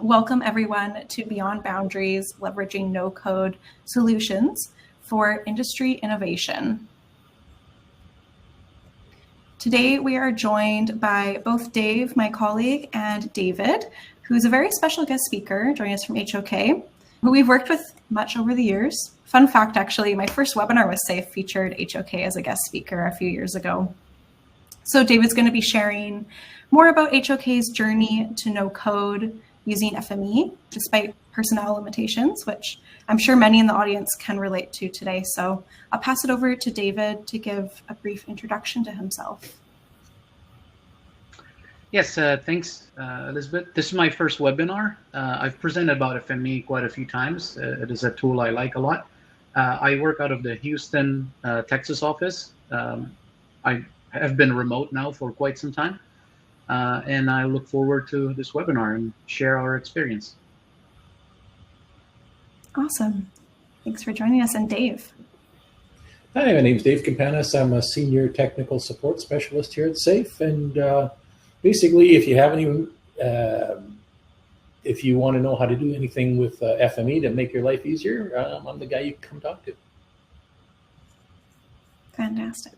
Welcome everyone to Beyond Boundaries, leveraging no-code solutions for industry innovation. Today we are joined by both Dave, my colleague, and David, who's a very special guest speaker joining us from HOK, who we've worked with much over the years. Fun fact, actually, my first webinar with SAFE featured HOK as a guest speaker a few years ago. So David's going to be sharing more about HOK's journey to no code using FME, despite personnel limitations, which I'm sure many in the audience can relate to today. So I'll pass it over to David to give a brief introduction to himself. Yes, thanks, Elizabeth. This is my first webinar. I've presented about FME quite a few times. It is a tool I like a lot. I work out of the Houston, Texas office. I have been remote now for quite some time. And I look forward to this webinar and share our experience. Awesome. Thanks for joining us. And Dave. Hi, my name is Dave Campanis. I'm a senior technical support specialist here at SAFE. And basically, if you have any, if you want to know how to do anything with FME to make your life easier, I'm the guy you can come talk to. Fantastic.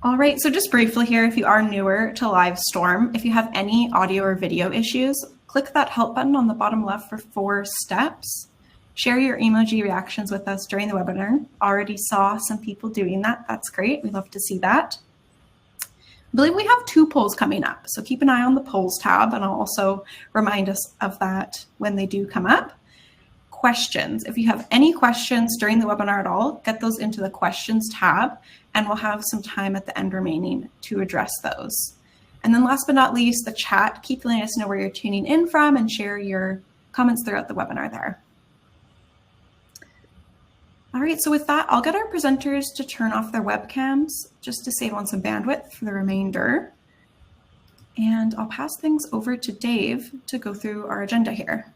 All right, so just briefly here, if you are newer to Livestorm, if you have any audio or video issues, click that help button on the bottom left for 4 steps. Share your emoji reactions with us during the webinar. Already saw some people doing that. That's great. We love to see that. I believe we have 2 polls coming up, so keep an eye on the polls tab, and I'll also remind us of that when they do come up. Questions. If you have any questions during the webinar at all, get those into the questions tab, and we'll have some time at the end remaining to address those. And then last but not least, the chat. Keep letting us know where you're tuning in from and share your comments throughout the webinar there. All right, so with that, I'll get our presenters to turn off their webcams just to save on some bandwidth for the remainder. And I'll pass things over to Dave to go through our agenda here.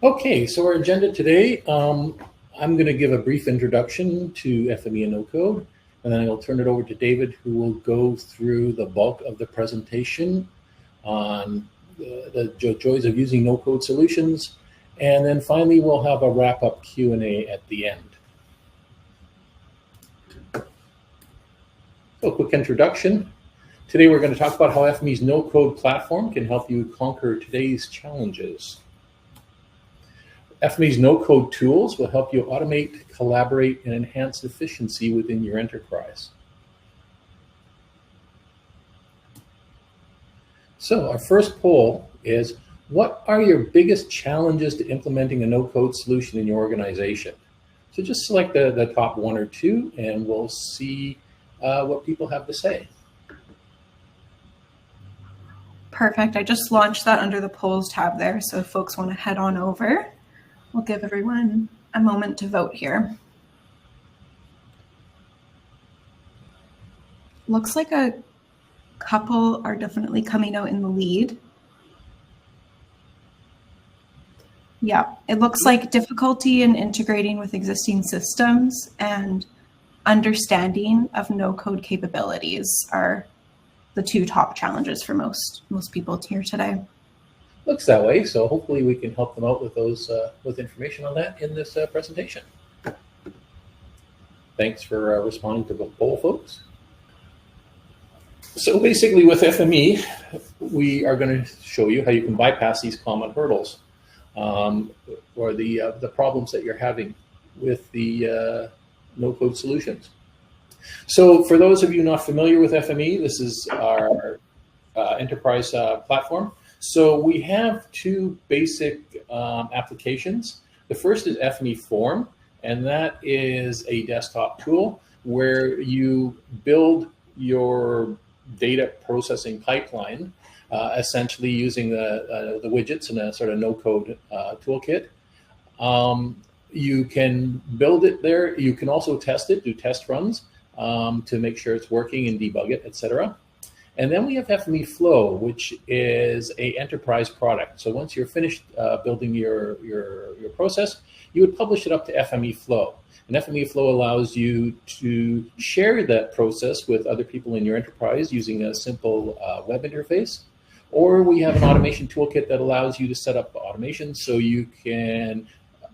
Okay, so our agenda today, I'm going to give a brief introduction to FME and no-code, and then I'll turn it over to David, who will go through the bulk of the presentation on the joys of using no-code solutions. And then finally, we'll have a wrap-up Q&A at the end. So a quick introduction. Today, we're going to talk about how FME's no-code platform can help you conquer today's challenges. FME's no-code tools will help you automate, collaborate, and enhance efficiency within your enterprise. So our first poll is, what are your biggest challenges to implementing a no-code solution in your organization? So just select the top 1 or 2, and we'll see what people have to say. Perfect. I just launched that under the polls tab there, so if folks want to head on over, we'll give everyone a moment to vote here. Looks like a couple are definitely coming out in the lead. Yeah, it looks like difficulty in integrating with existing systems and understanding of no-code capabilities are the 2 top challenges for most people here today. Looks that way, so hopefully we can help them out with those with information on that in this presentation. Thanks for responding to the poll, folks. So basically with FME, we are going to show you how you can bypass these common hurdles or the problems that you're having with the no-code solutions. So for those of you not familiar with FME, this is our enterprise platform. So we have 2 basic applications. The first is FME Form, and that is a desktop tool where you build your data processing pipeline, essentially using the widgets in a sort of no-code toolkit. You can build it there. You can also test it, do test runs to make sure it's working and debug it, etc. And then we have FME Flow, which is a enterprise product. So once you're finished building your process, you would publish it up to FME Flow. And FME Flow allows you to share that process with other people in your enterprise using a simple web interface, Or we have an automation toolkit that allows you to set up automation so you can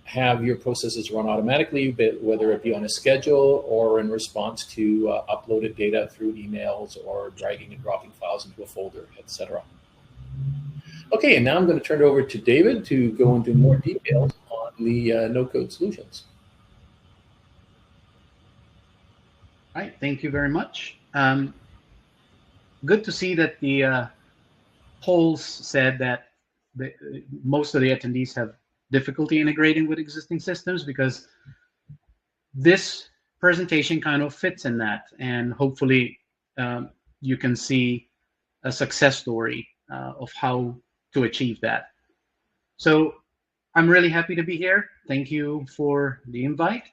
have your processes run automatically, whether it be on a schedule or in response to uploaded data through emails or dragging and dropping files into a folder, etc. Okay, and now I'm going to turn it over to David to go into more details on the no-code solutions. All right, thank you very much. Good to see that the polls said that most of the attendees have difficulty integrating with existing systems, because this presentation kind of fits in that, and hopefully you can see a success story of how to achieve that. So I'm really happy to be here. Thank you for the invite.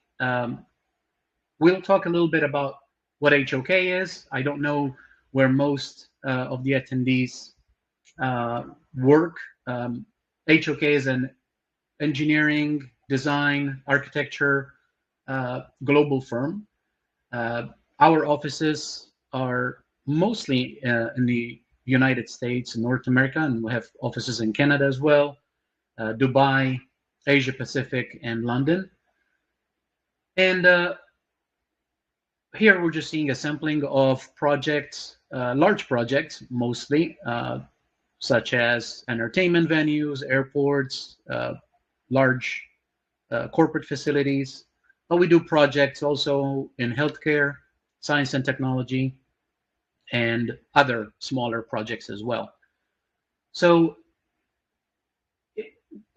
We'll talk a little bit about what HOK is. I don't know where most of the attendees work. HOK is an engineering, design, architecture global firm. Our offices are mostly in the United States and North America, and we have offices in Canada as well, Dubai, Asia Pacific, and London. And here we're just seeing a sampling of projects, large projects mostly, such as entertainment venues, airports, large corporate facilities. But we do projects also in healthcare, science and technology, and other smaller projects as well. So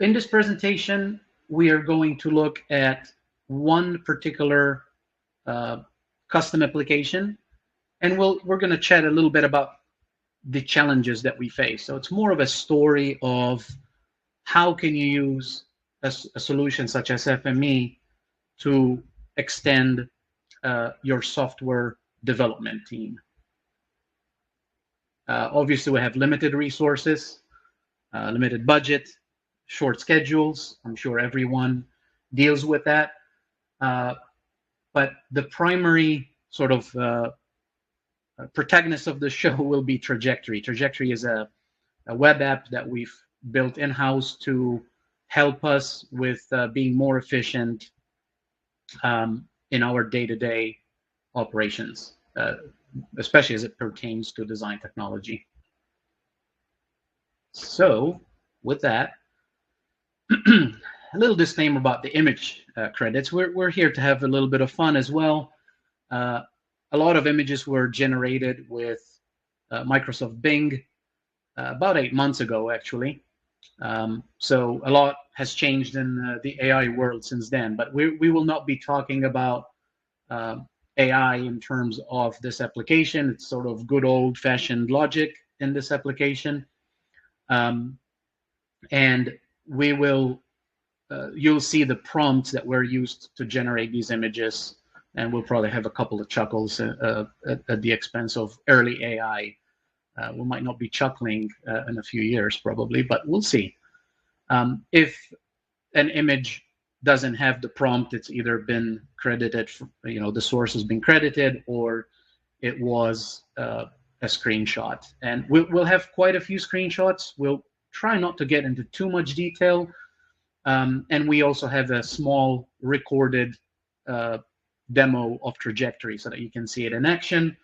in this presentation, we are going to look at one particular custom application, and we're going to chat a little bit about the challenges that we face. So it's more of a story of how can you use a solution such as FME to extend your software development team. Obviously, we have limited resources, limited budget, short schedules. I'm sure everyone deals with that. But the primary sort of protagonist of the show will be Trajectory. Trajectory is a web app that we've built in-house to help us with being more efficient in our day-to-day operations, especially as it pertains to design technology. So with that, a little disclaimer about the image credits. We're here to have a little bit of fun as well. A lot of images were generated with Microsoft Bing about 8 months ago, actually. So a lot has changed in the AI world since then, but we will not be talking about AI in terms of this application. It's sort of good old-fashioned logic in this application. And we will, you'll see the prompts that were used to generate these images, and we'll probably have a couple of chuckles at the expense of early AI. We might not be chuckling in a few years, probably, but we'll see. If an image doesn't have the prompt, it's either been credited, the source has been credited, or it was a screenshot. And we'll have quite a few screenshots. We'll try not to get into too much detail. And we also have a small recorded demo of Trajectory so that you can see it in action.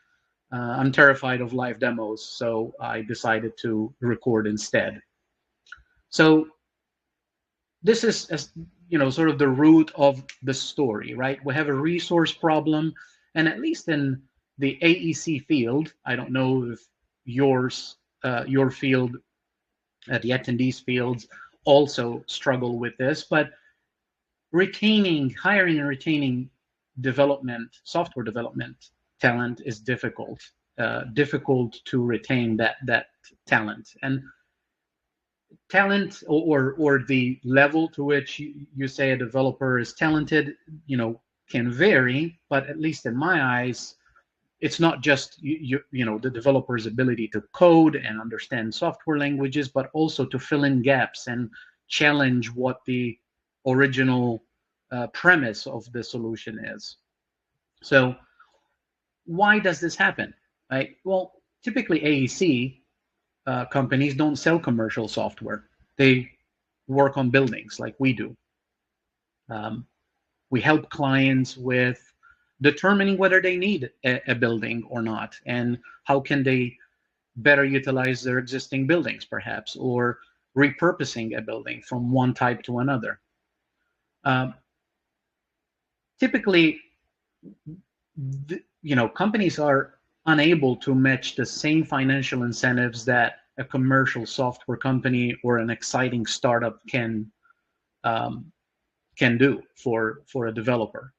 I'm terrified of live demos, so I decided to record instead. So this is, sort of the root of the story, right? We have a resource problem, and at least in the AEC field, I don't know if your field, the attendees fields, also struggle with this, but hiring and retaining software development talent is difficult. Difficult to retain that talent, and talent or the level to which you say a developer is talented, can vary. But at least in my eyes, it's not just the developer's ability to code and understand software languages, but also to fill in gaps and challenge what the original premise of the solution is. So why does this happen? Right? Well, typically AEC companies don't sell commercial software. They work on buildings like we do. We help clients with determining whether they need a building or not, and how can they better utilize their existing buildings, perhaps, or repurposing a building from one type to another. Typically, companies are unable to match the same financial incentives that a commercial software company or an exciting startup can do for a developer.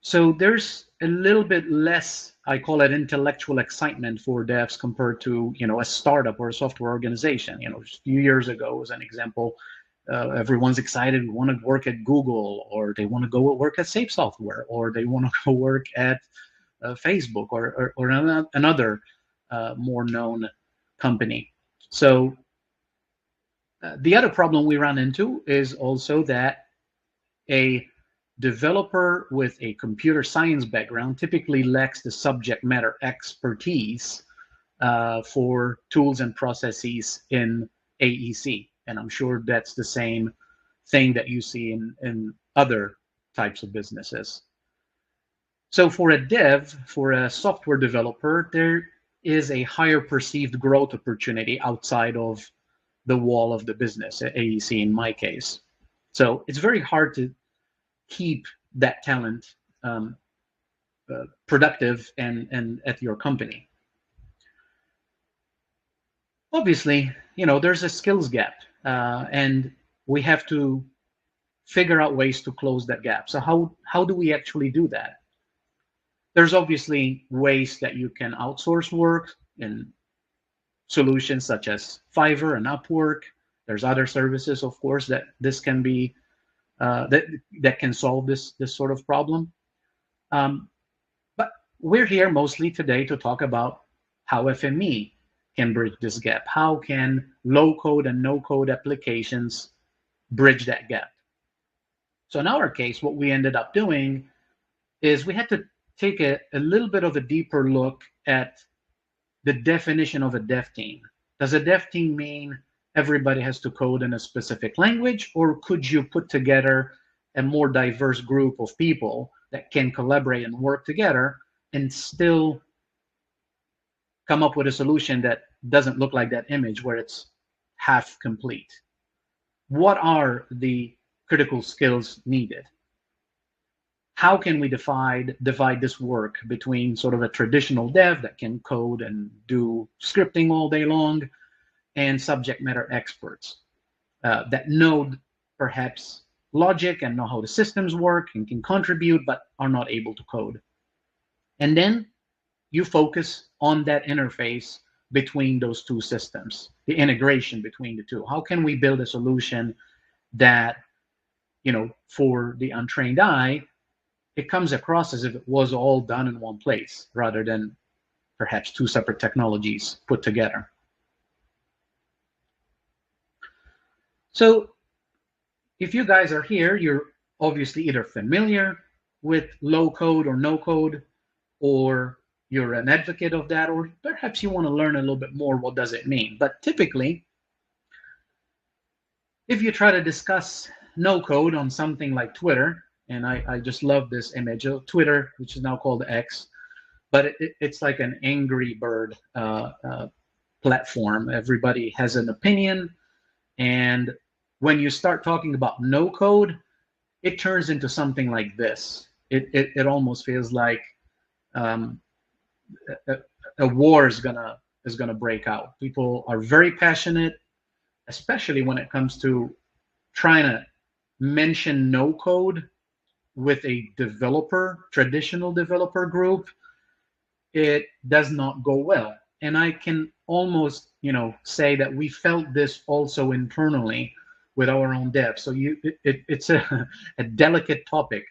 So there's a little bit less, I call it, intellectual excitement for devs compared to a startup or a software organization. A few years ago, as an example, everyone's excited, want to work at Google, or they want to go work at Safe Software, or they want to go work at Facebook or another more known company. So the other problem we run into is also that a developer with a computer science background typically lacks the subject matter expertise for tools and processes in AEC. And I'm sure that's the same thing that you see in other types of businesses. So for a dev, for a software developer, there is a higher perceived growth opportunity outside of the wall of the business, AEC in my case. So it's very hard to keep that talent productive and at your company. Obviously, there's a skills gap, and we have to figure out ways to close that gap. So how do we actually do that? There's obviously ways that you can outsource work in solutions such as Fiverr and Upwork. There's other services, of course, that this can be that can solve this sort of problem. But we're here mostly today to talk about how FME can bridge this gap. How can low-code and no-code applications bridge that gap? So in our case, what we ended up doing is we had to take a little bit of a deeper look at the definition of a dev team. Does a dev team mean everybody has to code in a specific language, or could you put together a more diverse group of people that can collaborate and work together and still come up with a solution that doesn't look like that image where it's half complete? What are the critical skills needed? How can we divide this work between sort of a traditional dev that can code and do scripting all day long and subject matter experts that know perhaps logic and know how the systems work and can contribute but are not able to code? And then you focus on that interface between those two systems, the integration between the two. How can we build a solution that, for the untrained eye, it comes across as if it was all done in one place rather than perhaps two separate technologies put together? So if you guys are here, you're obviously either familiar with low code or no code, or you're an advocate of that, or perhaps you want to learn a little bit more. What does it mean? But typically, if you try to discuss no code on something like Twitter, and I just love this image of Twitter, which is now called X, but it's like an angry bird platform. Everybody has an opinion, and when you start talking about no code, it turns into something like this. It almost feels like a war is gonna break out. People are very passionate, especially when it comes to trying to mention no code with a traditional developer group. It does not go well. And I can almost, say that we felt this also internally with our own devs. So it's a delicate topic.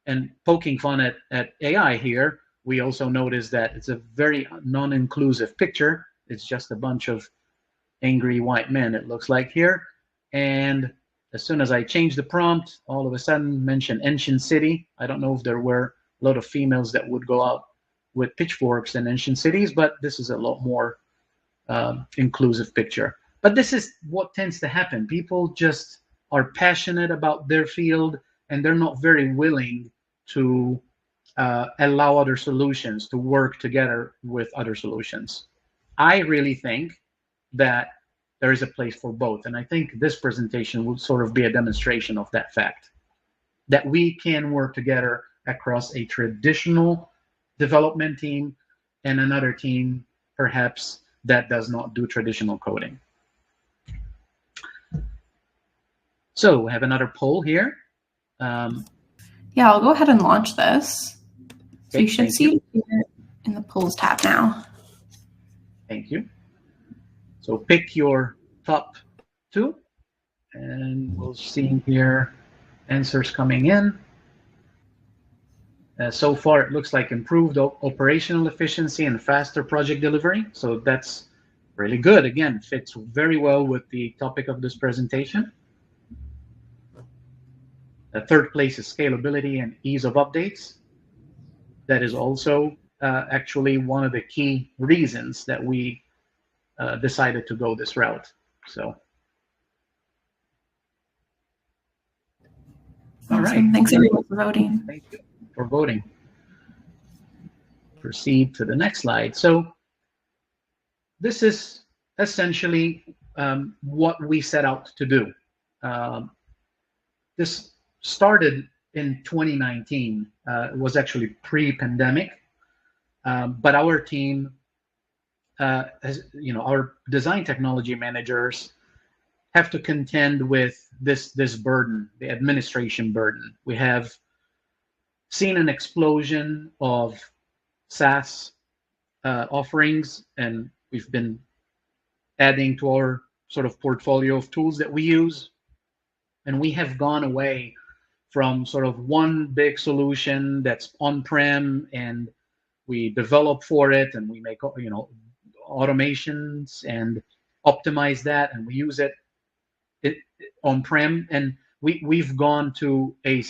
And poking fun at AI here, we also notice that it's a very non-inclusive picture. It's just a bunch of angry white men, it looks like here. And as soon as I changed the prompt, all of a sudden mentioned ancient city. I don't know if there were a lot of females that would go out with pitchforks in ancient cities, but this is a lot more inclusive picture. But this is what tends to happen. People just are passionate about their field, and they're not very willing to allow other solutions to work together with other solutions. I really think that there is a place for both, and I think this presentation will sort of be a demonstration of that fact, that we can work together across a traditional development team and another team perhaps that does not do traditional coding. So we have another poll here. Yeah, I'll go ahead and launch this. So Okay, you should see it here in the polls tab now. Thank you. So pick your top 2, and we'll see here answers coming in. So far, it looks like improved operational efficiency and faster project delivery. So that's really good. Again, fits very well with the topic of this presentation. The third place is scalability and ease of updates. That is also actually one of the key reasons that we decided to go this route. So, all right. Thanks everyone for voting. Thank you for voting. Proceed to the next slide. So this is essentially what we set out to do. This started in 2019. It was actually pre-pandemic, but our team, our design technology managers have to contend with this burden, the administration burden. We have seen an explosion of SaaS offerings, and we've been adding to our sort of portfolio of tools that we use. And we have gone away from sort of one big solution that's on-prem, and we develop for it, and we make automations and optimize that, and we use it on-prem. And we've gone to a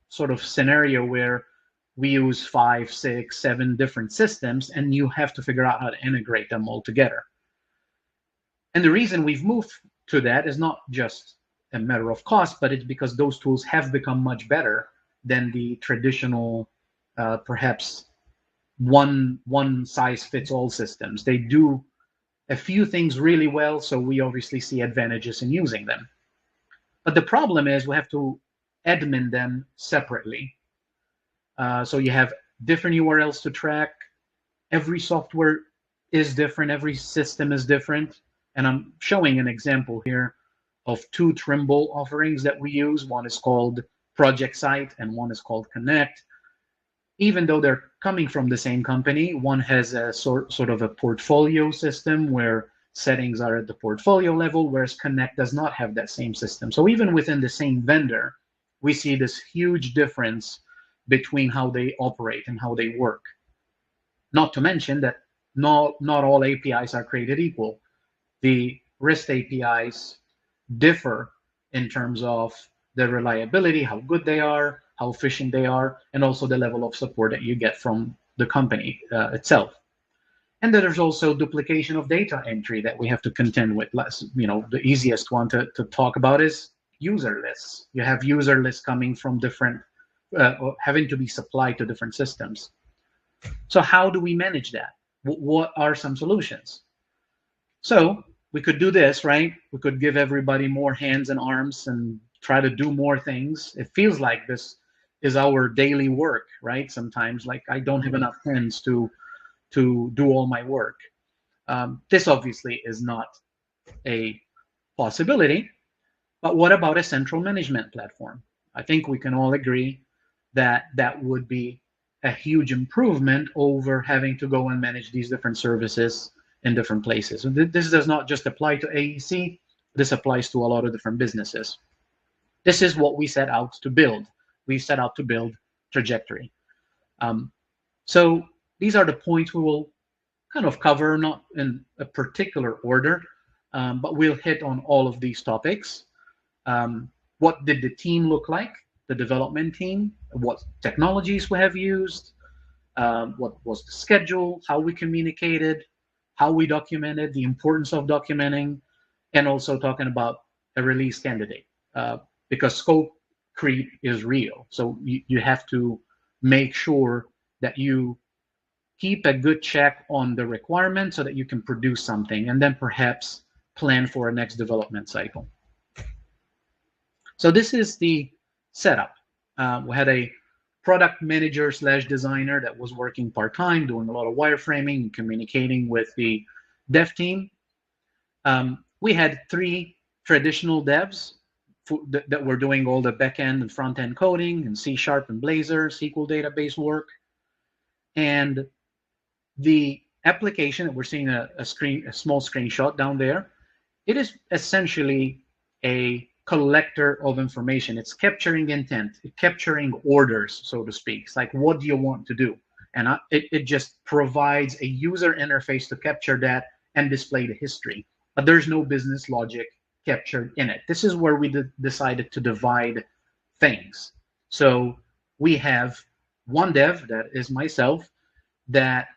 sort of scenario where we use 5, 6, 7 different systems, and you have to figure out how to integrate them all together. And the reason we've moved to that is not just a matter of cost, but it's because those tools have become much better than the traditional, perhaps one size fits all systems. They do a few things really well, so we obviously see advantages in using them. But the problem is we have to admin them separately. So you have different URLs to track. Every software is different. Every system is different. And I'm showing an example here of 2 Trimble offerings that we use. One is called ProjectSight and one is called Connect. Even though they're coming from the same company, one has a sort of a portfolio system where settings are at the portfolio level, whereas Connect does not have that same system. So even within the same vendor, we see this huge difference between how they operate and how they work. Not to mention that not all APIs are created equal. The REST APIs differ in terms of their reliability, how good they are, how efficient they are, and also the level of support that you get from the company itself. And then there's also duplication of data entry that we have to contend with. The easiest one to talk about is user lists. You have user lists coming from different, having to be supplied to different systems. So how do we manage that? What are some solutions? So we could do this, right? We could give everybody more hands and arms and try to do more things. It feels like this is our daily work, right? Sometimes, like, I don't have enough hands to do all my work. This obviously is not a possibility, but what about a central management platform? I think we can all agree that that would be a huge improvement over having to go and manage these different services in different places. And this does not just apply to AEC, this applies to a lot of different businesses. This is what we set out to build. We set out to build Trajectory. So these are the points we will kind of cover, not in a particular order, but we'll hit on all of these topics. What did the team look like, the development team? What technologies we have used? What was the schedule? How we communicated? how we documented, the importance of documenting, and also talking about a release candidate, because scope creep is real. So you have to make sure that you keep a good check on the requirement so that you can produce something, and then perhaps plan for a next development cycle. So this is the setup. We had a product manager / designer that was working part-time, doing a lot of wireframing and communicating with the dev team. We had 3 traditional devs that were doing all the back-end and front-end coding in C# and Blazor, SQL database work. And the application that we're seeing a small screenshot down there, it is essentially a collector of information. It's capturing intent, capturing orders, so to speak. It's like, what do you want to do? And it just provides a user interface to capture that and display the history. But there's no business logic captured in it. This is where we decided to divide things. So we have one dev, that is myself, that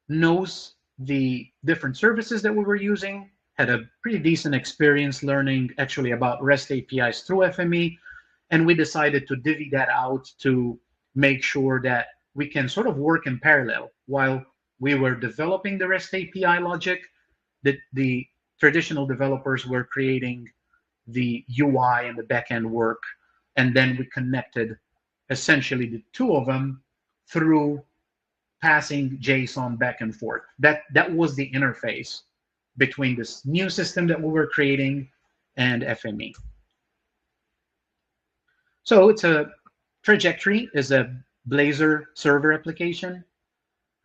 knows the different services that we were using, had a pretty decent experience learning actually about REST APIs through FME, and we decided to divvy that out to make sure that we can sort of work in parallel. While we were developing the REST API logic, the traditional developers were creating the UI and the backend work, and then we connected essentially the 2 of them through passing JSON back and forth. That was the interface between this new system that we were creating and FME. So it's a Trajectory is a Blazor server application.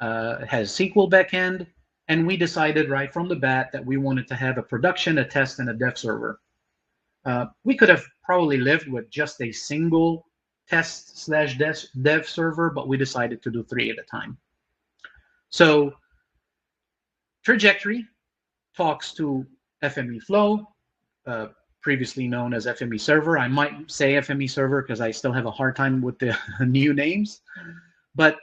It has SQL backend, and we decided right from the bat that we wanted to have a production, a test, and a dev server. We could have probably lived with just a single test / dev server, but we decided to do 3 at a time. So Trajectory talks to FME Flow, previously known as FME Server. I might say FME Server because I still have a hard time with the new names. But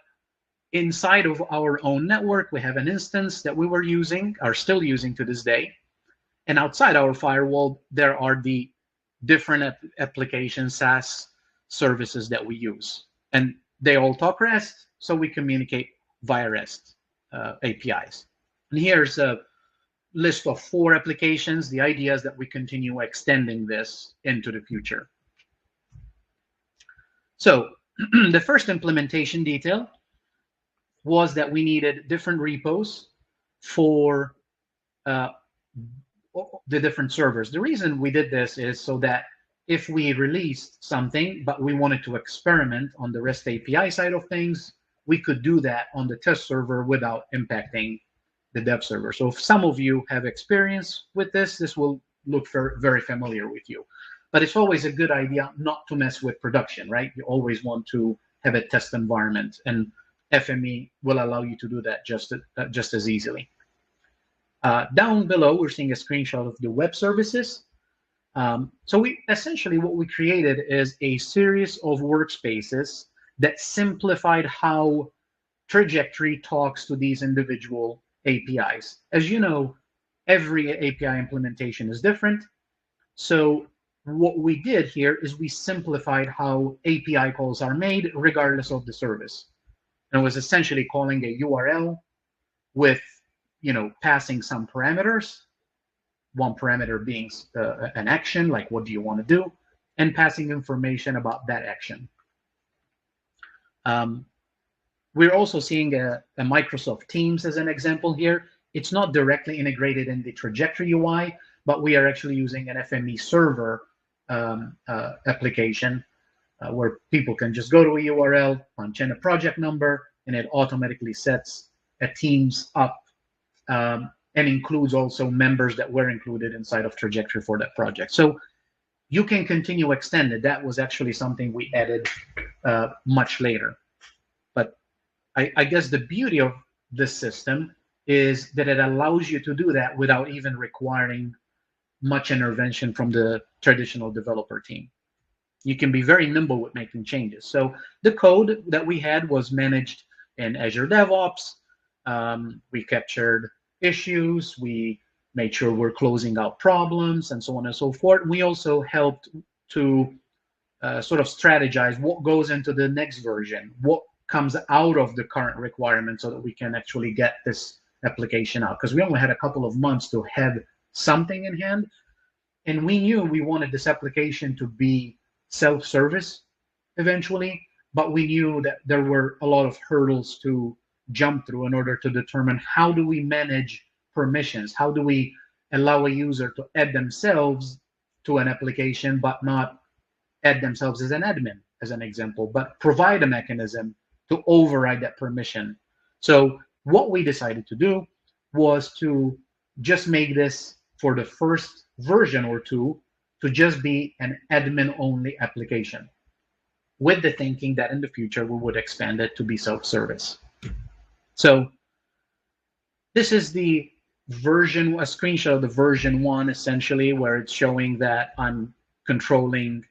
inside of our own network, we have an instance that we were using, are still using to this day. And outside our firewall, there are the different application SaaS services that we use. And they all talk REST, so we communicate via REST APIs. And here's a list of 4 applications. The idea is that we continue extending this into the future. So the first implementation detail was that we needed different repos for the different servers. The reason we did this is so that if we released something, but we wanted to experiment on the REST API side of things, we could do that on the test server without impacting the dev server. So if some of you have experience with this will look very familiar with you. But it's always a good idea not to mess with production, right? You always want to have a test environment, and FME will allow you to do that just as easily. Down below, we're seeing a screenshot of the web services. So what we created is a series of workspaces that simplified how Trajectory talks to these individual APIs. As you know, every API implementation is different. So what we did here is we simplified how API calls are made regardless of the service. And it was essentially calling a URL with, passing some parameters, one parameter being an action, like what do you want to do, and passing information about that action. We're also seeing a Microsoft Teams as an example here. It's not directly integrated in the Trajectory UI, but we are actually using an FME server application where people can just go to a URL, punch in a project number, and it automatically sets a Teams up and includes also members that were included inside of Trajectory for that project. So you can continue extended. That was actually something we added much later. But I guess the beauty of this system is that it allows you to do that without even requiring much intervention from the traditional developer team. You can be very nimble with making changes. So the code that we had was managed in Azure DevOps. We captured issues. We made sure we're closing out problems and so on and so forth. We also helped to sort of strategize what goes into the next version, what comes out of the current requirement so that we can actually get this application out. Because we only had a couple of months to have something in hand. And we knew we wanted this application to be self-service eventually, but we knew that there were a lot of hurdles to jump through in order to determine how do we manage permissions, how do we allow a user to add themselves to an application but not add themselves as an admin, as an example, but provide a mechanism to override that permission. So what we decided to do was to just make this, for the first version or two, to just be an admin-only application, with the thinking that in the future we would expand it to be self-service. So this is the version, a screenshot of the version 1, essentially, where it's showing that I'm controlling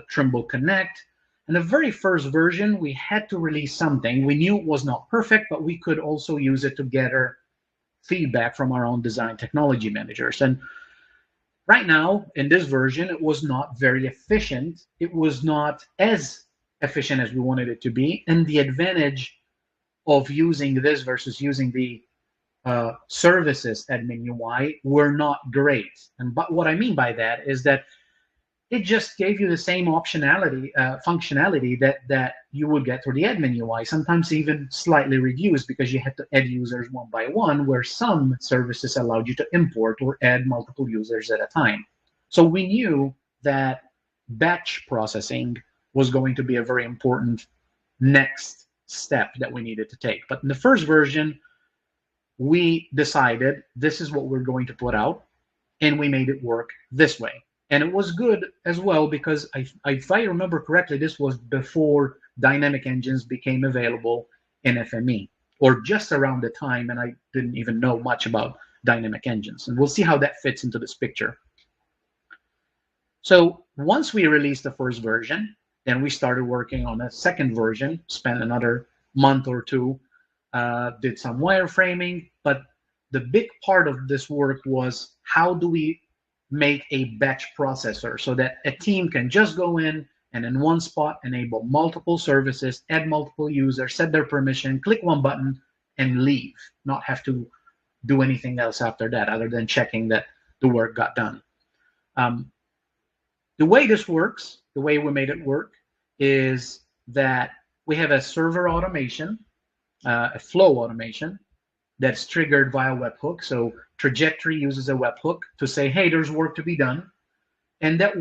Trimble Connect. And the very first version, we had to release something. We knew it was not perfect, but we could also use it to gather feedback from our own design technology managers. And right now, in this version, it was not very efficient. It was not as efficient as we wanted it to be. And the advantage of using this versus using the services admin UI were not great. But what I mean by that is that it just gave you the same optionality, functionality that you would get through the admin UI, sometimes even slightly reduced because you had to add users one by one, where some services allowed you to import or add multiple users at a time. So we knew that batch processing was going to be a very important next step that we needed to take. But in the first version, we decided this is what we're going to put out, and we made it work this way. And it was good as well because if I remember correctly, this was before dynamic engines became available in FME, or just around the time, and I didn't even know much about dynamic engines. And we'll see how that fits into this picture. So once we released the first version, then we started working on a second version, spent another month or two, did some wireframing, but the big part of this work was how do we make a batch processor so that a team can just go in and in one spot enable multiple services, add multiple users, set their permission, click one button, and leave, not have to do anything else after that other than checking that the work got done. The way this works, the way we made it work, is that we have a server automation, a flow automation, that's triggered via webhook. So Trajectory uses a webhook to say, hey, there's work to be done. And that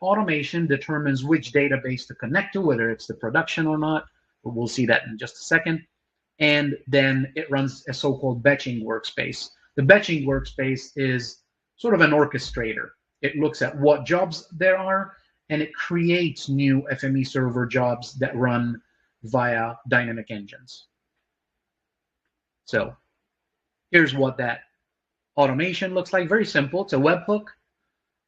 automation determines which database to connect to, whether it's the production or not. But we'll see that in just a second. And then it runs a so-called batching workspace. The batching workspace is sort of an orchestrator. It looks at what jobs there are, and it creates new FME server jobs that run via dynamic engines. So here's what that automation looks like. Very simple. It's a webhook.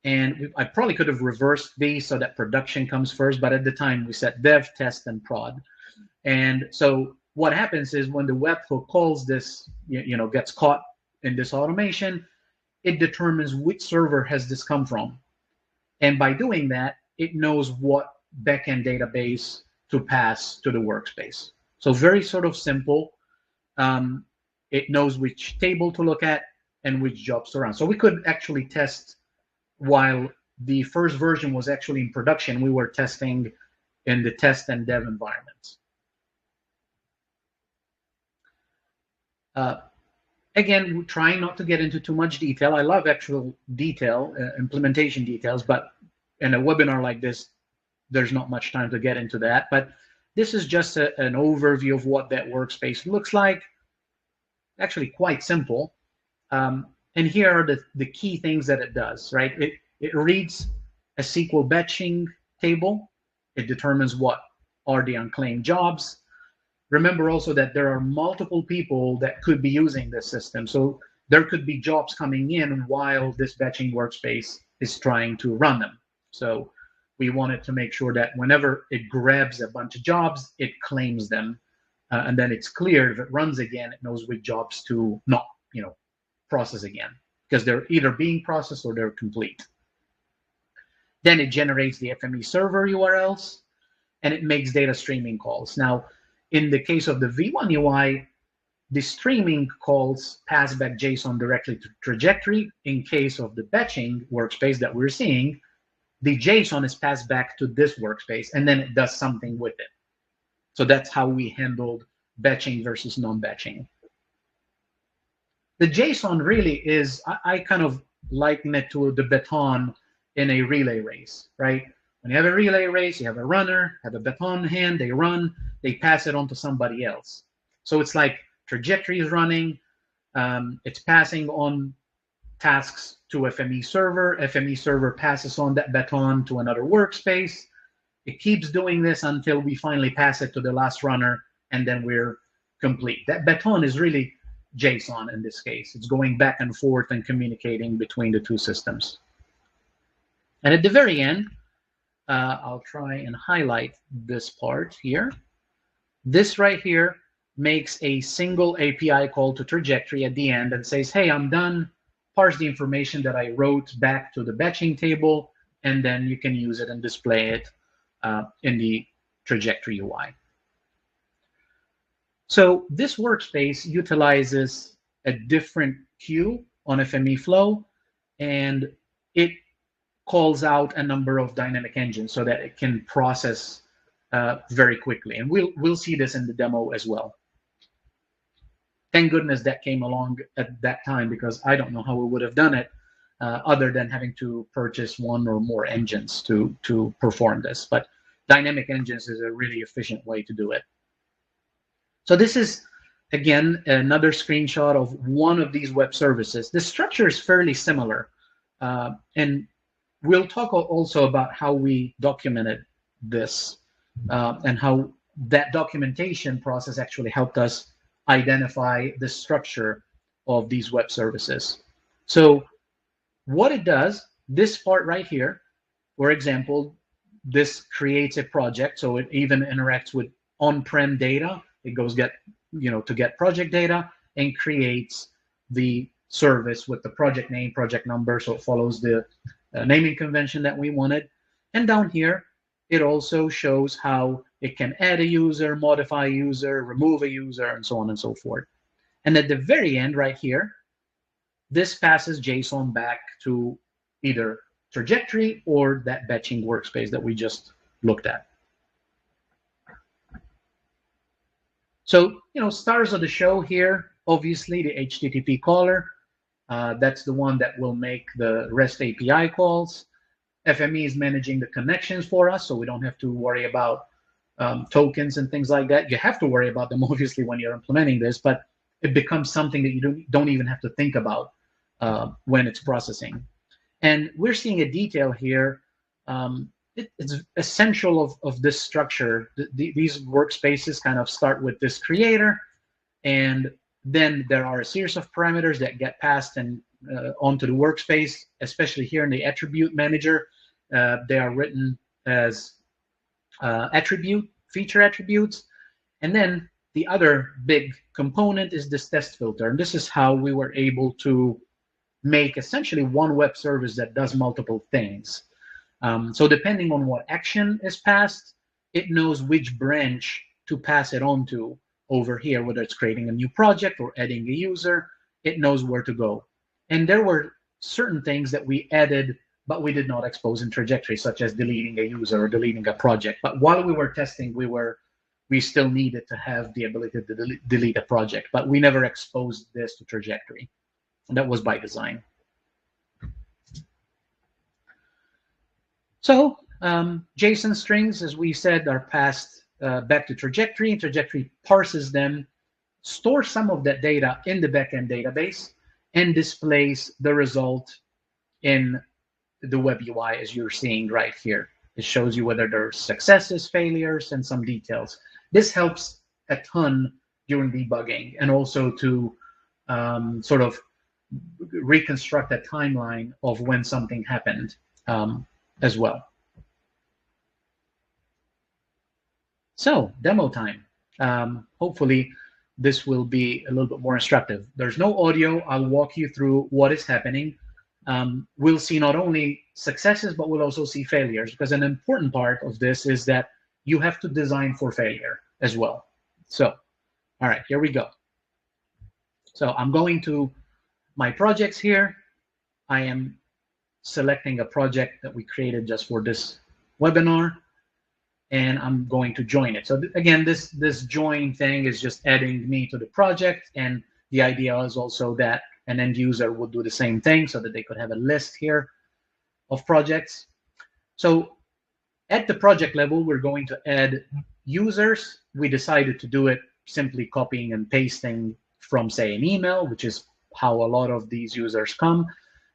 And I probably could have reversed these so that production comes first, but at the time we set dev, test, and prod. And so what happens is when the webhook calls this, gets caught in this automation, it determines which server has this come from. And by doing that, it knows what backend database to pass to the workspace. So very sort of simple. It knows which table to look at and which jobs to run. So we could actually test while the first version was actually in production. We were testing in the test and dev environments. Again, trying not to get into too much detail. I love actual detail, implementation details, but in a webinar like this, there's not much time to get into that. But this is just an overview of what that workspace looks like. Actually quite simple. And here are the key things that it does, right? It reads a SQL batching table. It determines what are the unclaimed jobs. Remember also that there are multiple people that could be using this system. So there could be jobs coming in while this batching workspace is trying to run them. So we wanted to make sure that whenever it grabs a bunch of jobs, it claims them. And then it's clear if it runs again, it knows which jobs to not process again, because they're either being processed or they're complete. Then it generates the FME server URLs, and it makes data streaming calls. Now, in the case of the V1 UI, the streaming calls pass back JSON directly to trajectory. In case of the batching workspace that we're seeing, the JSON is passed back to this workspace, and then it does something with it. So that's how we handled batching versus non-batching. The JSON really is, I kind of liken it to the baton in a relay race, right? When you have a relay race, you have a runner, have a baton hand, they run, they pass it on to somebody else. So it's like trajectory is running, it's passing on tasks to FME server passes on that baton to another workspace. It keeps doing this until we finally pass it to the last runner, and then we're complete. That baton is really JSON in this case. It's going back and forth and communicating between the two systems. And at the very end, I'll try and highlight this part here. This right here makes a single API call to trajectory at the end and says, hey, I'm done. Parse the information that I wrote back to the batching table, and then you can use it and display it in the trajectory UI. So this workspace utilizes a different queue on FME flow, and it calls out a number of dynamic engines so that it can process very quickly. And we'll see this in the demo as well. Thank goodness that came along at that time, because I don't know how we would have done it other than having to purchase one or more engines to perform this. But dynamic engines is a really efficient way to do it. So this is, again, another screenshot of one of these web services. The structure is fairly similar. And we'll talk also about how we documented this and how that documentation process actually helped us identify the structure of these web services. So what it does, this part right here, for example, this creates a project, so it even interacts with on-prem data. It goes to get project data and creates the service with the project name, project number, so it follows the naming convention that we wanted. And down here, it also shows how it can add a user, modify a user, remove a user, and so on and so forth. And at the very end right here, this passes JSON back to either trajectory or that batching workspace that we just looked at. So, stars of the show here, obviously the HTTP caller. That's the one that will make the REST API calls. FME is managing the connections for us, so we don't have to worry about tokens and things like that. You have to worry about them, obviously, when you're implementing this, but it becomes something that you don't even have to think about when it's processing. And we're seeing a detail here. It's essential of this structure. These workspaces kind of start with this creator, and then there are a series of parameters that get passed and onto the workspace, especially here in the attribute manager. They are written as feature attributes. And then the other big component is this test filter. And this is how we were able to make essentially one web service that does multiple things. So depending on what action is passed, it knows which branch to pass it on to over here, whether it's creating a new project or adding a user, it knows where to go. And there were certain things that we added, but we did not expose in trajectory, such as deleting a user or deleting a project. But while we were testing, we still needed to have the ability to delete a project, but we never exposed this to trajectory. And that was by design. So JSON strings, as we said, are passed back to trajectory. Trajectory parses them, stores some of that data in the backend database, and displays the result in the web UI as you're seeing right here. It shows you whether there's successes, failures, and some details. This helps a ton during debugging, and also to sort of reconstruct a timeline of when something happened as well. So demo time. Hopefully this will be a little bit more instructive. There's no audio. I'll walk you through what is happening. We'll see not only successes, but we'll also see failures, because an important part of this is that you have to design for failure as well. So, all right, here we go. So I'm going to my projects here. I am selecting a project that we created just for this webinar, and I'm going to join it. So again, this join thing is just adding me to the project, and the idea is also that an end user would do the same thing so that they could have a list here of projects. So at the project level, we're going to add users. We decided to do it simply copying and pasting from, say, an email, which is how a lot of these users come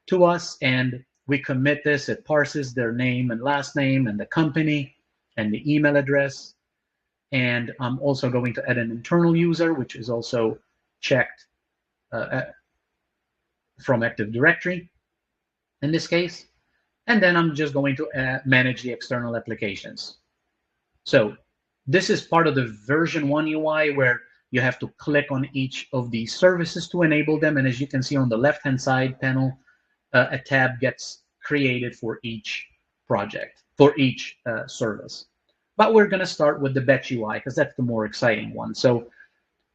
to us. And we commit this. It parses their name and last name and the company and the email address. And I'm also going to add an internal user, which is also checked from Active Directory in this case. And then I'm just going to manage the external applications. So this is part of the version 1 UI, where you have to click on each of these services to enable them. And as you can see on the left-hand side panel, a tab gets created for each project, for each service. But we're going to start with the batch UI, because that's the more exciting one. So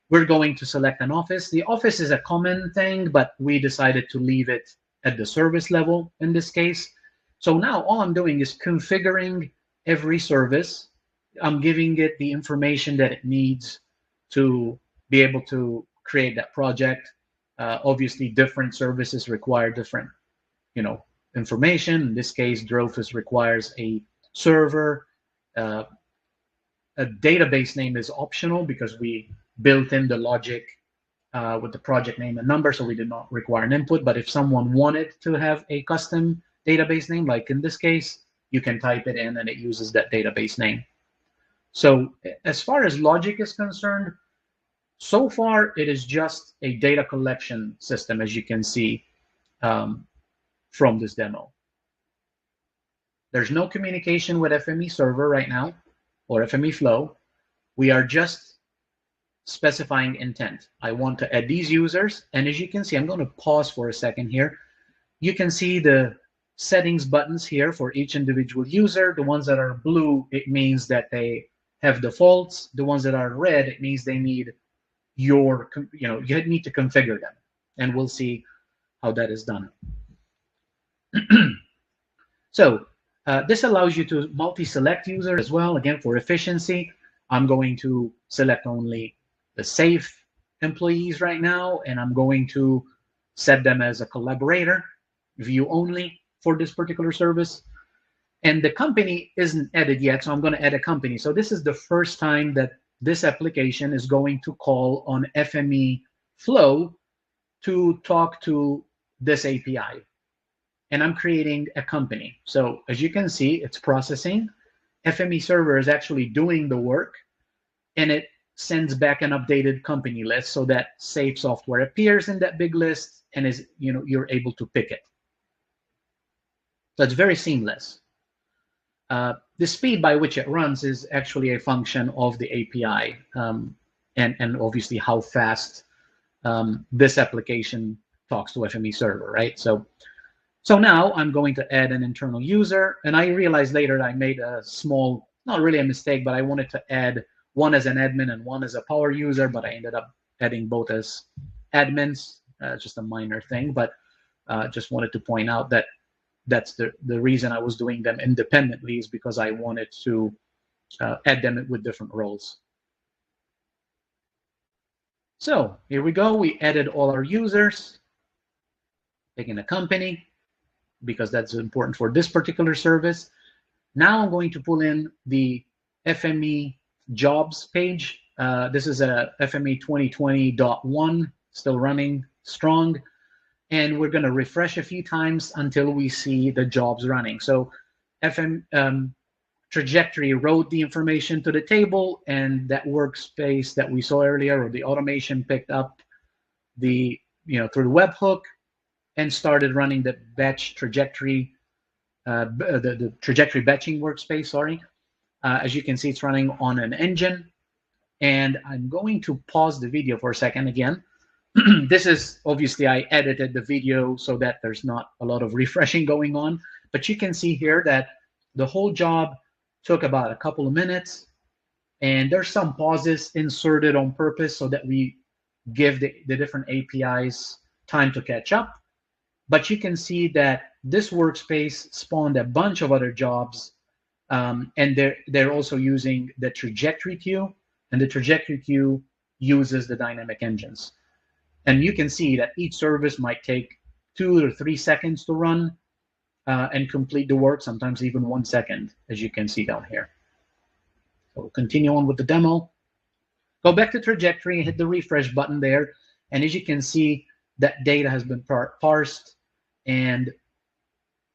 we're going to select an office. The office is a common thing, but we decided to leave it at the service level in this case. So now all I'm doing is configuring every service. I'm giving it the information that it needs to be able to create that project. Obviously, different services require different, information. In this case, Drofus requires a server. A database name is optional because we built in the logic with the project name and number, so we did not require an input. But if someone wanted to have a custom database name, like in this case, you can type it in and it uses that database name. So as far as logic is concerned, so far it is just a data collection system, as you can see from this demo. There's no communication with FME server right now or FME flow. We are just specifying intent. I want to add these users, and as you can see, I'm going to pause for a second here. You can see the settings buttons here for each individual user. The ones that are blue, it means that they have defaults. The ones that are red, it means they need you need to configure them, and we'll see how that is done. So this allows you to multi-select users as well. Again, for efficiency, I'm going to select only the safe employees right now, and I'm going to set them as a collaborator, view only for this particular service. And the company isn't added yet, so I'm going to add a company. So this is the first time that this application is going to call on FME flow to talk to this API. And I'm creating a company. So as you can see, it's processing. FME server is actually doing the work, and it sends back an updated company list so that safe software appears in that big list and is, you're able to pick it. So it's very seamless. The speed by which it runs is actually a function of the API and obviously how fast this application talks to FME server, right? So now I'm going to add an internal user, and I realized later that I made a small, not really a mistake, but I wanted to add one as an admin and one as a power user, but I ended up adding both as admins, just a minor thing, but just wanted to point out that that's the reason I was doing them independently, is because I wanted to add them with different roles. So here we go. We added all our users, taking a company, because that's important for this particular service. Now I'm going to pull in the FME jobs page. This is a FME 2020.1, still running strong. And we're going to refresh a few times until we see the jobs running. So trajectory wrote the information to the table, and that workspace that we saw earlier, or the automation, picked up the, through the webhook and started running the batch trajectory, the trajectory batching workspace, sorry. As you can see, it's running on an engine. And I'm going to pause the video for a second again. This is obviously, I edited the video so that there's not a lot of refreshing going on, but you can see here that the whole job took about a couple of minutes, and there's some pauses inserted on purpose so that we give the different APIs time to catch up. But you can see that this workspace spawned a bunch of other jobs, and they're also using the trajectory queue, and the trajectory queue uses the dynamic engines. And you can see that each service might take 2 or 3 seconds to run and complete the work, sometimes even 1 second, as you can see down here. So we'll continue on with the demo. Go back to trajectory, hit the refresh button there, and as you can see, that data has been parsed, and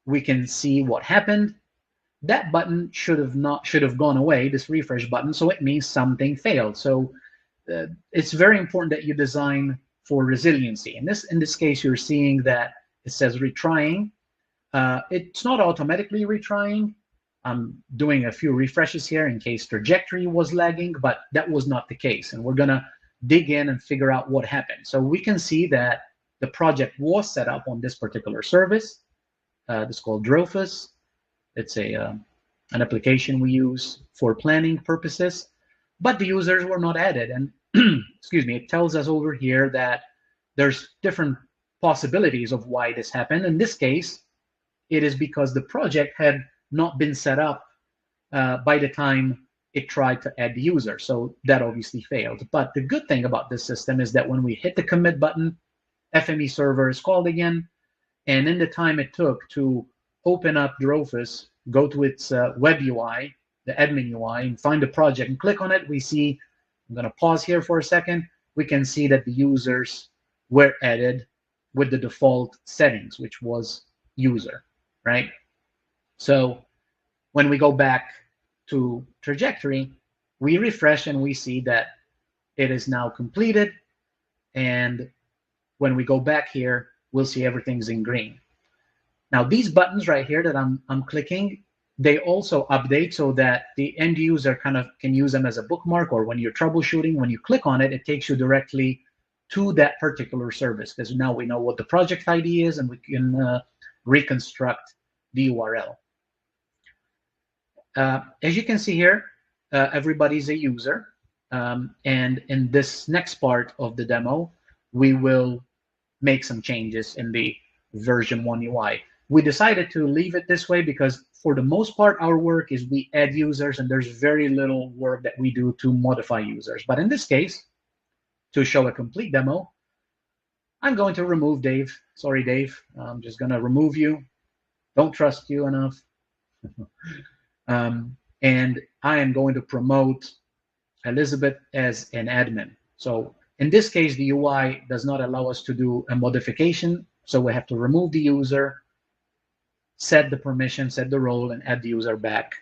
we can see what happened. That button should have gone away, this refresh button, so it means something failed. So it's very important that you design for resiliency. In this case, you're seeing that it says retrying. It's not automatically retrying. I'm doing a few refreshes here in case trajectory was lagging, but that was not the case. And we're gonna dig in and figure out what happened. So we can see that the project was set up on this particular service. It's called Drofus. It's an application we use for planning purposes, but the users were not added. And excuse me, it tells us over here that there's different possibilities of why this happened. In this case, it is because the project had not been set up by the time it tried to add the user. So that obviously failed. But the good thing about this system is that when we hit the commit button, FME server is called again. And in the time it took to open up Drofus, go to its web UI, the admin UI, and find the project and click on it, we see, I'm going to pause here for a second, we can see that the users were added with the default settings, which was user, right? So when we go back to trajectory, we refresh and we see that it is now completed. And when we go back here, we'll see everything's in green. Now these buttons right here that I'm clicking, they also update so that the end user kind of can use them as a bookmark, or when you're troubleshooting, when you click on it, it takes you directly to that particular service, because now we know what the project ID is and we can reconstruct the URL. As you can see here, everybody's a user. And in this next part of the demo, we will make some changes in the version 1 UI. We decided to leave it this way because for the most part, our work is we add users and there's very little work that we do to modify users. But in this case, to show a complete demo, I'm going to remove Dave. Sorry, Dave. I'm just going to remove you. Don't trust you enough. And I am going to promote Elizabeth as an admin. So in this case, the UI does not allow us to do a modification. So we have to remove the user, set the permission, set the role, and add the user back.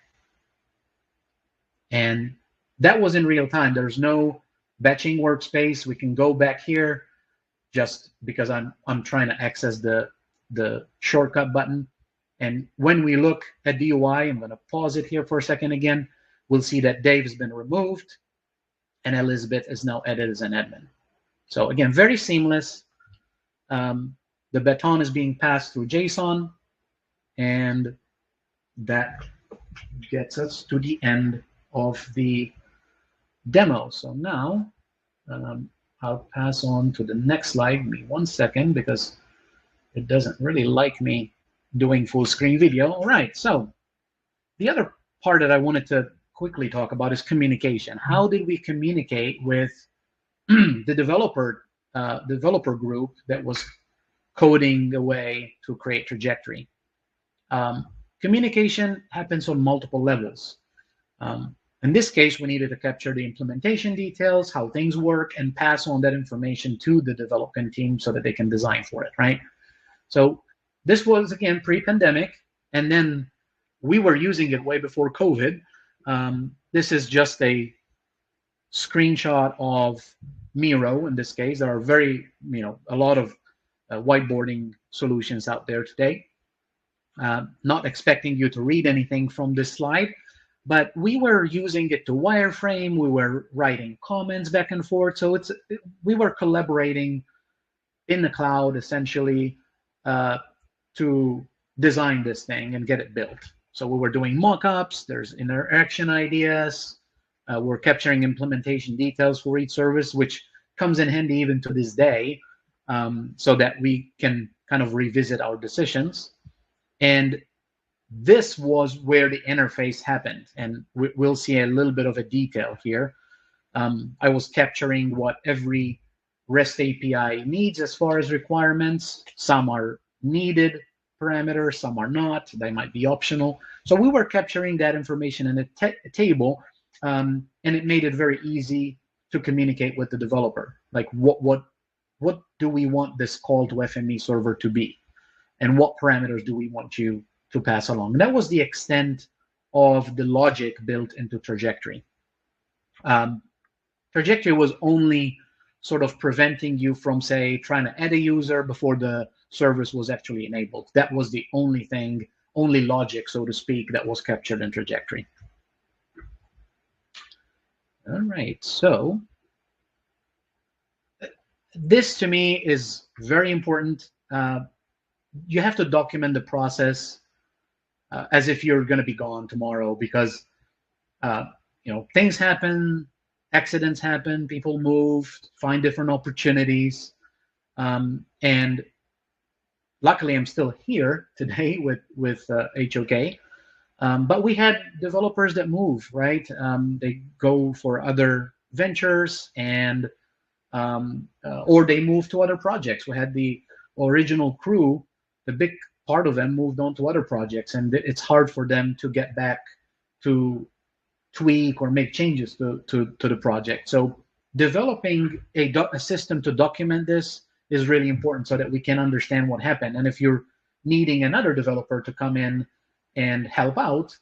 And that was in real time. There's no batching workspace. We can go back here just because I'm trying to access the shortcut button. And when we look at the UI, I'm going to pause it here for a second again. We'll see that Dave has been removed and Elizabeth is now added as an admin. So again, very seamless. The baton is being passed through JSON, and that gets us to the end of the demo. So now I'll pass on to the next slide. Give me 1 second because it doesn't really like me doing full screen video. All right, so the other part that I wanted to quickly talk about is communication. How did we communicate with the developer group that was coding the way to create trajectory? Communication happens on multiple levels. In this case, we needed to capture the implementation details, how things work, and pass on that information to the development team so that they can design for it, right? So this was, again, pre-pandemic, and then we were using it way before COVID. This is just a screenshot of Miro. In this case, there are a lot of whiteboarding solutions out there today. Not expecting you to read anything from this slide, but we were using it to wireframe. We were writing comments back and forth. So we were collaborating in the cloud essentially to design this thing and get it built. So we were doing mock-ups. There's interaction ideas. We're capturing implementation details for each service, which comes in handy even to this day, so that we can kind of revisit our decisions. And this was where the interface happened, and we'll see a little bit of a detail here. I was capturing what every REST API needs as far as requirements. Some are needed parameters, some are not. They might be optional. So we were capturing that information in a table, and it made it very easy to communicate with the developer. Like what do we want this call to FME server to be, and what parameters do we want you to pass along? And that was the extent of the logic built into Trajectory. Trajectory was only sort of preventing you from, say, trying to add a user before the service was actually enabled. That was the only thing, only logic, so to speak, that was captured in Trajectory. All right, so this to me is very important. You have to document the process as if you're going to be gone tomorrow, because things happen, accidents happen, people move, find different opportunities, and luckily I'm still here today with HOK. But we had developers that move, right? They go for other ventures, and or they move to other projects. We had the original crew, the big part of them moved on to other projects, and it's hard for them to get back to tweak or make changes to the project. So developing a system to document this is really important, so that we can understand what happened. And if you're needing another developer to come in and help out,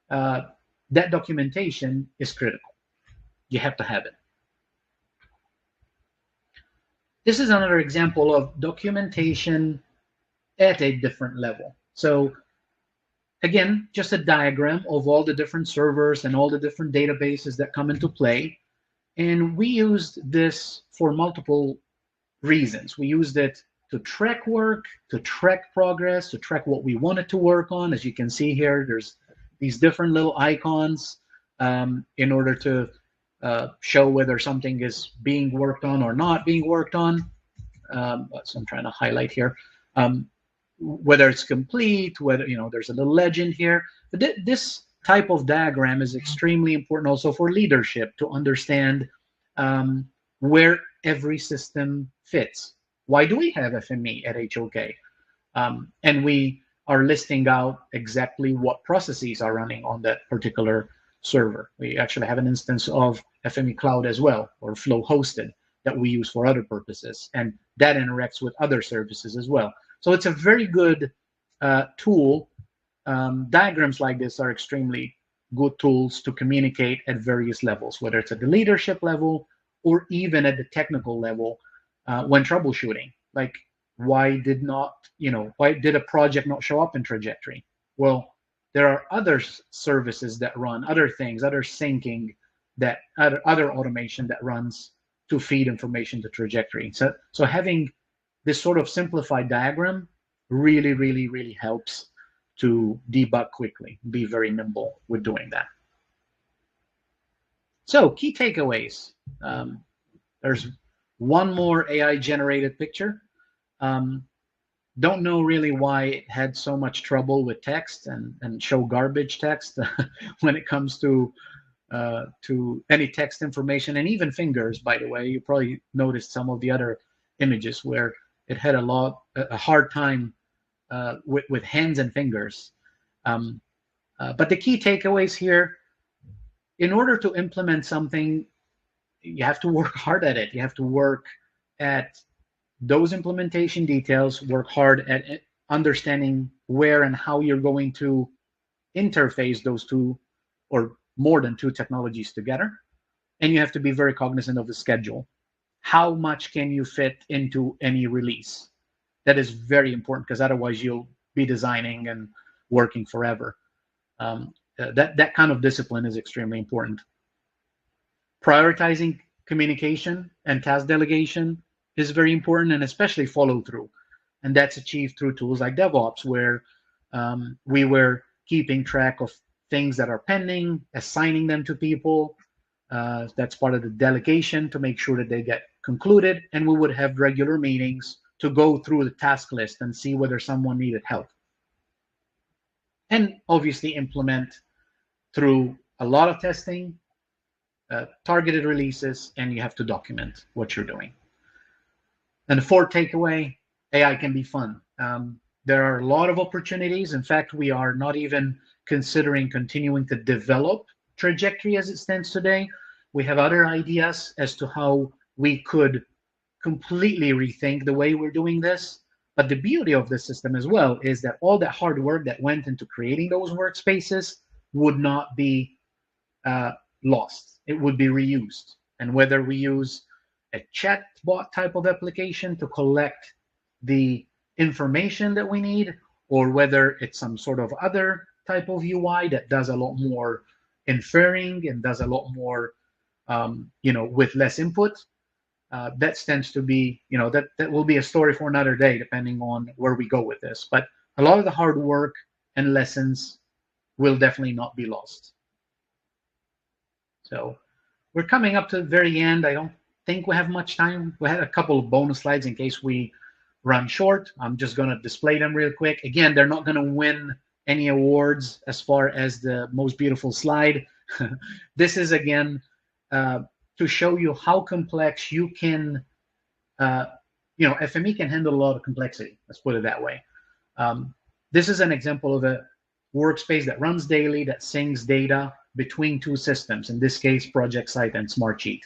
that documentation is critical. You have to have it. This is another example of documentation at a different level. So again, just a diagram of all the different servers and all the different databases that come into play. And we used this for multiple reasons. We used it to track work, to track progress, to track what we wanted to work on. As you can see here, there's these different little icons in order to show whether something is being worked on or not being worked on. So I'm trying to highlight here. Whether it's complete, whether, there's a little legend here. But this type of diagram is extremely important also for leadership, to understand where every system fits. Why do we have FME at HOK? And we are listing out exactly what processes are running on that particular server. We actually have an instance of FME Cloud as well, or Flow hosted, that we use for other purposes, and that interacts with other services as well. So it's a very good tool. Diagrams like this are extremely good tools to communicate at various levels, whether it's at the leadership level or even at the technical level when troubleshooting. Like, why did a project not show up in Trajectory? Well, there are other services that run, other things, other syncing, that other automation that runs to feed information to Trajectory. So having this sort of simplified diagram really, really, really helps to debug quickly, be very nimble with doing that. So key takeaways. There's one more AI-generated picture. Don't know really why it had so much trouble with text and show garbage text when it comes to any text information, and even fingers, by the way. You probably noticed some of the other images where it had a hard time with hands and fingers. But the key takeaways here: in order to implement something, you have to work hard at it. You have to work at those implementation details, work hard at understanding where and how you're going to interface those two or more than two technologies together. And you have to be very cognizant of the schedule. How much can you fit into any release? That is very important, because otherwise you'll be designing and working forever. that kind of discipline is extremely important. Prioritizing communication and task delegation is very important, and especially follow through. And that's achieved through tools like DevOps, where we were keeping track of things that are pending, assigning them to people. That's part of the delegation to make sure that they get concluded. And we would have regular meetings to go through the task list and see whether someone needed help. And obviously implement through a lot of testing, targeted releases, and you have to document what you're doing. And the fourth takeaway, AI can be fun. There are a lot of opportunities. In fact, we are not even considering continuing to develop Trajectory as it stands today. We have other ideas as to how we could completely rethink the way we're doing this. But the beauty of the system as well is that all that hard work that went into creating those workspaces would not be lost. It would be reused. And whether we use a chatbot type of application to collect the information that we need, or whether it's some sort of other type of UI that does a lot more inferring and does a lot more, with less input, that tends to be, that will be a story for another day, depending on where we go with this. But a lot of the hard work and lessons will definitely not be lost. So we're coming up to the very end. I don't think we have much time. We had a couple of bonus slides in case we run short. I'm just going to display them real quick. Again, they're not going to win any awards as far as the most beautiful slide. This is, again, to show you how complex you can, FME can handle a lot of complexity. Let's put it that way. This is an example of a workspace that runs daily, that syncs data between two systems, in this case, ProjectSight and Smartsheet.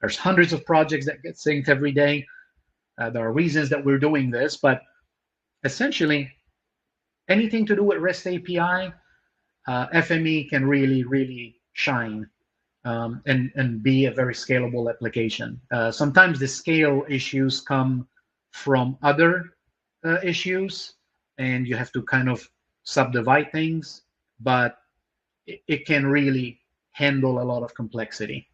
There's hundreds of projects that get synced every day. There are reasons that we're doing this, but essentially, anything to do with REST API, FME can really, really shine and be a very scalable application. Sometimes the scale issues come from other issues, and you have to kind of subdivide things, but it can really handle a lot of complexity.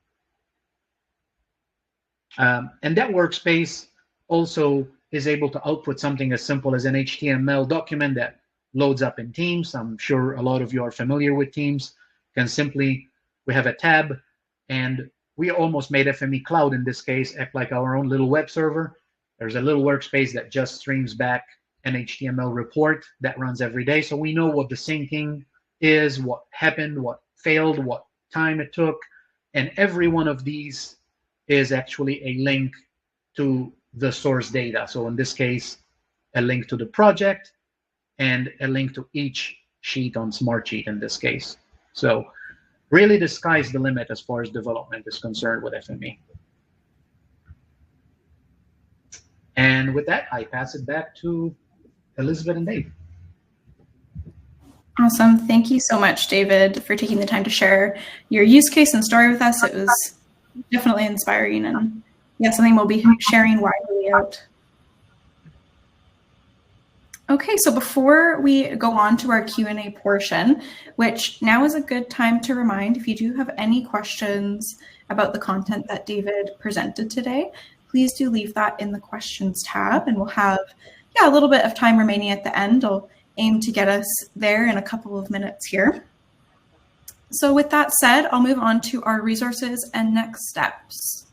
And that workspace also is able to output something as simple as an HTML document that loads up in Teams. I'm sure a lot of you are familiar with Teams. We have a tab, and we almost made FME Cloud, in this case, act like our own little web server. There's a little workspace that just streams back an HTML report that runs every day. So we know what the syncing is, what happened, what failed, what time it took. And every one of these is actually a link to the source data. So in this case, a link to the project and a link to each sheet on Smartsheet in this case. So really the sky's the limit as far as development is concerned with FME. And with that, I pass it back to Elizabeth and Dave. Awesome. Thank you so much, David, for taking the time to share your use case and story with us. It was definitely inspiring, and something we'll be sharing widely out. Okay, so before we go on to our Q&A portion, which now is a good time to remind, if you do have any questions about the content that David presented today, please do leave that in the questions tab, and we'll have a little bit of time remaining at the end. I'll aim to get us there in a couple of minutes here. So with that said, I'll move on to our resources and next steps.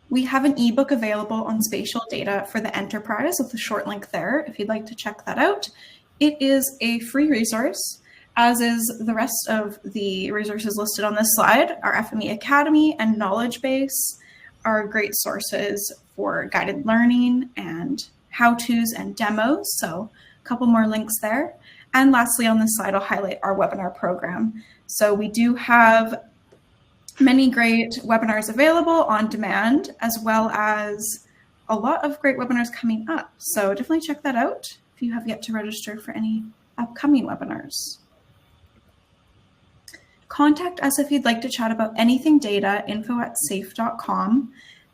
We have an ebook available on spatial data for the enterprise with the short link there if you'd like to check that out. It is a free resource, as is the rest of the resources listed on this slide. Our FME Academy and knowledge base are great sources for guided learning and how-tos and demos. So a couple more links there. And lastly, on this slide, I'll highlight our webinar program. So we do have many great webinars available on demand, as well as a lot of great webinars coming up. So definitely check that out if you have yet to register for any upcoming webinars. Contact us if you'd like to chat about anything data, info@safe.com.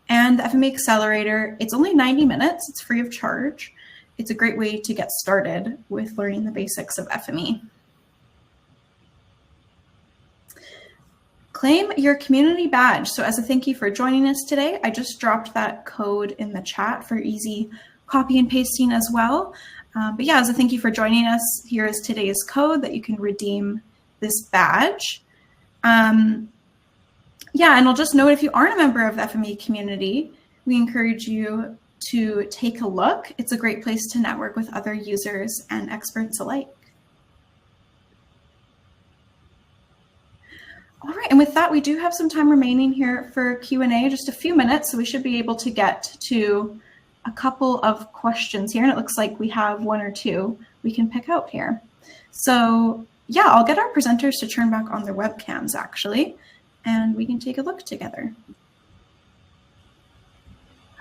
And the FME Accelerator, it's only 90 minutes, it's free of charge. It's a great way to get started with learning the basics of FME. claim your community badge. So as a thank you for joining us today, I just dropped that code in the chat for easy copy and pasting as well. But yeah, as a thank you for joining us, here is today's code that you can redeem this badge. Yeah, and I'll just note, if you aren't a member of the FME community, we encourage you to take a look. It's a great place to network with other users and experts alike. All right, and with that, we do have some time remaining here for Q&A, just a few minutes, so we should be able to get to a couple of questions here, and it looks like we have one or two we can pick out here. So yeah, I'll get our presenters to turn back on their webcams, actually, and we can take a look together.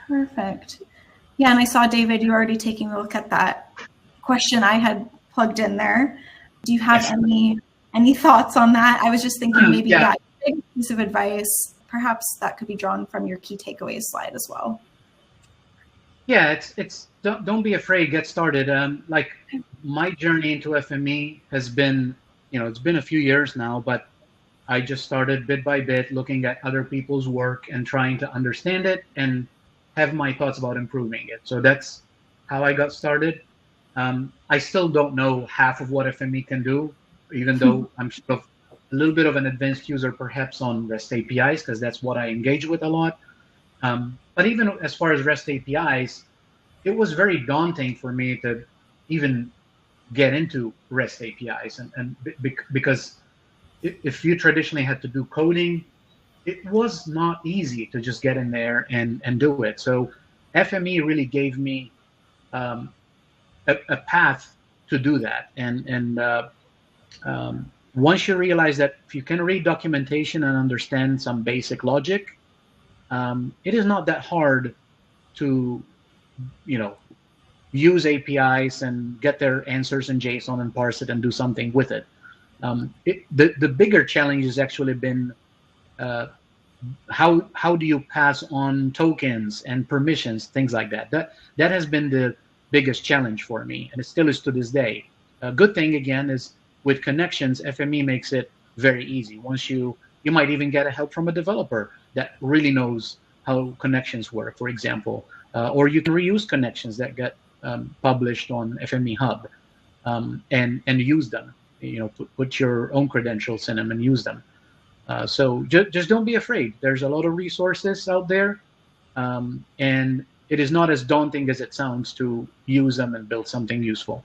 Perfect. Yeah, and I saw, David, you already taking a look at that question I had plugged in there. Do you have any thoughts on that? I was just thinking maybe that big piece of advice, perhaps that could be drawn from your key takeaways slide as well. Yeah, it's don't be afraid, get started. Like my journey into FME has been, it's been a few years now, but I just started bit by bit looking at other people's work and trying to understand it and have my thoughts about improving it. So that's how I got started. I still don't know half of what FME can do, even though I'm sort of a little bit of an advanced user perhaps on REST APIs, because that's what I engage with a lot. But even as far as REST APIs, it was very daunting for me to even get into REST APIs, because if you traditionally had to do coding, it was not easy to just get in there and do it. So FME really gave me a path to do that. And once you realize that if you can read documentation and understand some basic logic, it is not that hard to, use APIs and get their answers in JSON and parse it and do something with it. The bigger challenge has actually been how do you pass on tokens and permissions, things like that. That has been the biggest challenge for me, and it still is to this day. A good thing, again, is with connections, FME makes it very easy. Once you might even get a help from a developer that really knows how connections work, for example, or you can reuse connections that get published on FME Hub and use them. Put your own credentials in them and use them. So just don't be afraid. There's a lot of resources out there, and it is not as daunting as it sounds to use them and build something useful.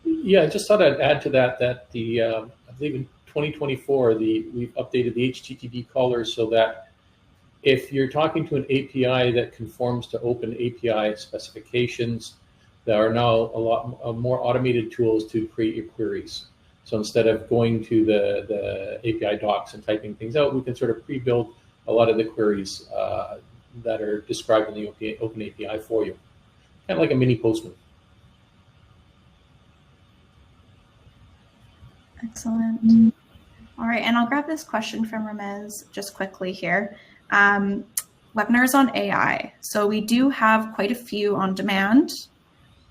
Yeah, I just thought I'd add to that I believe in 2024, we've updated the HTTP callers so that if you're talking to an API that conforms to open API specifications, there are now a lot more automated tools to create your queries. So instead of going to the API docs and typing things out, we can sort of pre-build a lot of the queries that are described in the open API for you, kind of like a mini Postman. Excellent. All right, and I'll grab this question from Ramez just quickly here. Webinars on AI. So we do have quite a few on demand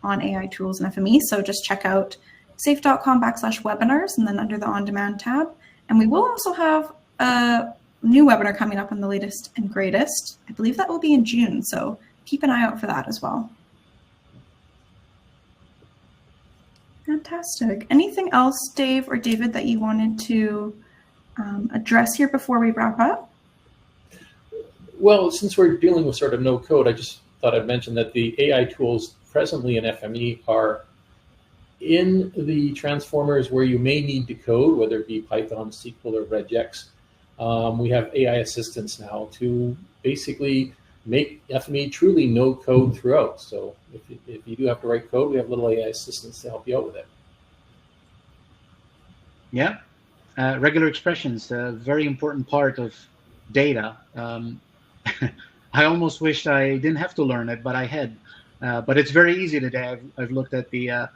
on AI tools and FME. So just check out safe.com/webinars and then under the on demand tab. And we will also have a new webinar coming up on the latest and greatest. I believe that will be in June. So keep an eye out for that as well. Fantastic. Anything else, Dave or David, that you wanted to address here before we wrap up? Well, since we're dealing with sort of no code, I just thought I'd mention that the AI tools presently in FME are in the transformers where you may need to code, whether it be Python, SQL, or regex. We have AI assistants now to basically make FME truly no code throughout. So if you do have to write code, we have little AI assistants to help you out with it. Yeah, regular expressions, a very important part of data. I almost wished I didn't have to learn it, but I had. But it's very easy today. I've looked at the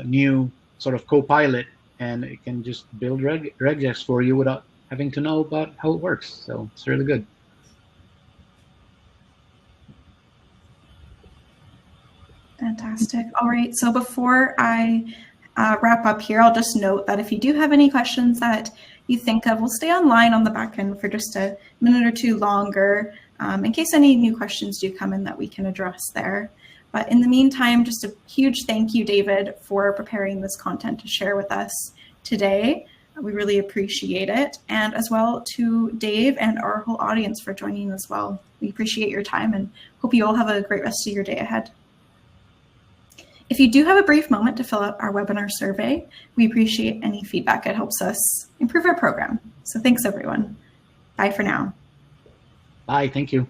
new sort of Copilot, and it can just build regex for you without having to know about how it works. So it's really good. Fantastic. All right. So before I wrap up here, I'll just note that if you do have any questions that you think of, we'll stay online on the back end for just a minute or two longer in case any new questions do come in that we can address there. But in the meantime, just a huge thank you, David, for preparing this content to share with us today. We really appreciate it. And as well to Dave and our whole audience for joining as well. We appreciate your time and hope you all have a great rest of your day ahead. If you do have a brief moment to fill out our webinar survey, we appreciate any feedback. It helps us improve our program. So thanks, everyone. Bye for now. Bye. Thank you.